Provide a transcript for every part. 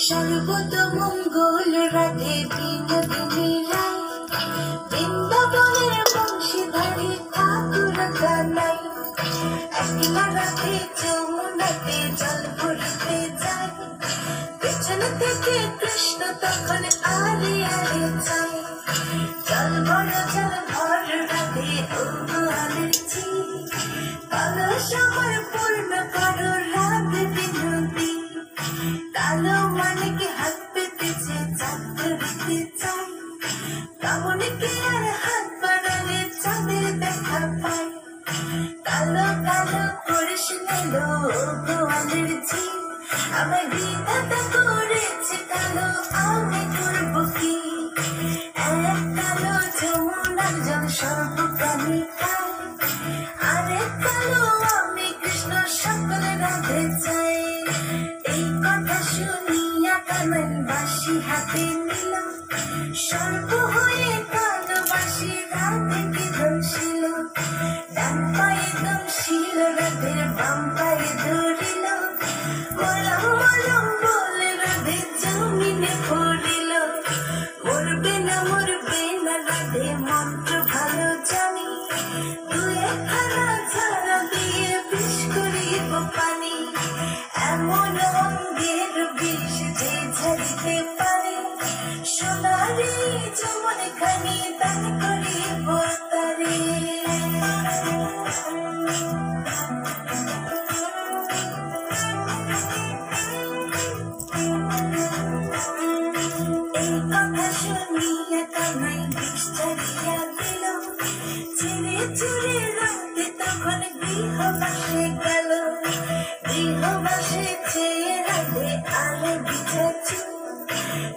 সর্বতমঙ্গল রাধে বিনোদিনী রায়, বৃন্দাবনের বংশীধারী ঠাকুর কানাই। একলা রাধে যমুনাতে জল ভরিতে যায়, পেছনে থেকে কৃষ্ণ তখন আরে আরে যায়। জল ভর রাধে উহানের জি, কলস আমার পূর্ণ করো রাধে বিনোদী। কালো মানিকে হাত পেতেছে চাঁদ ধরিতে চাই, কামনিকে আর হাত বাড়ালে চাঁদের দেখা পায়। কালো কালো করিস নেলো গোয়ালের ঝি, আমার বিধাতা করেছে কালো, আমি করবো কি? এক কালো যমুনার জল সর্বপ্রাণী খায়, আরেক কালো আমি কৃষ্ণ সকলে রাধে চাই। এই কথা শুনিয়া কানাই বাঁশি হাতে নিল, সর্ব হয়ে কালো বাঁশি রাধেকে দংশিল। ডান পায়ে দংশিল রাধের, বাম পায়ে ধরিল, মলম মলম বলে রাধে জমিনে পড়িল। মরবে না রাধে মন্ত্র ভালো জানি, দুই একখানা ঝাড়া দিয়ে বিষ করিব পানি। এমন অঙ্গের বিষ যে ঝাড়িতে পারে, সোনারি যেমন খানি দান করিব তারে। এই কথা শুনিয়া কানাই বিষ ছাড়িয়া দিল, চিরে চিরে রাধে তখন গৃহবাসে গেল। গৃহবাসে চেয়ে রাধে আলো বিছাচ্ছি,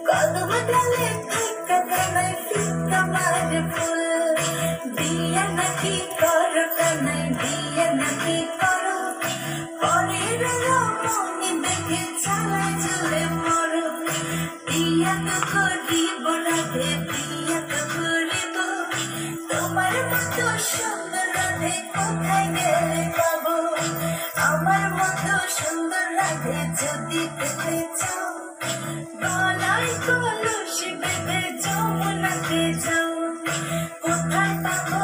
কদম ডালে থাকা কানাই ফিকা মারে ফুল। বিয়া নাকি করো কানাই, বিয়া নাকি করো, পরের রমণী দেখে চালায় চলে মরো। বিয়া তো করিব রাধে, বিয়া তো করিব, তোমার মতো সুন্দর রাধে কোথায় গেলে পাবো? আমার মতো সুন্দর রাধে যদি পেতে চাও, গলায় কলস বেঁধে যমুনাতে যাও। কোথায় পাবো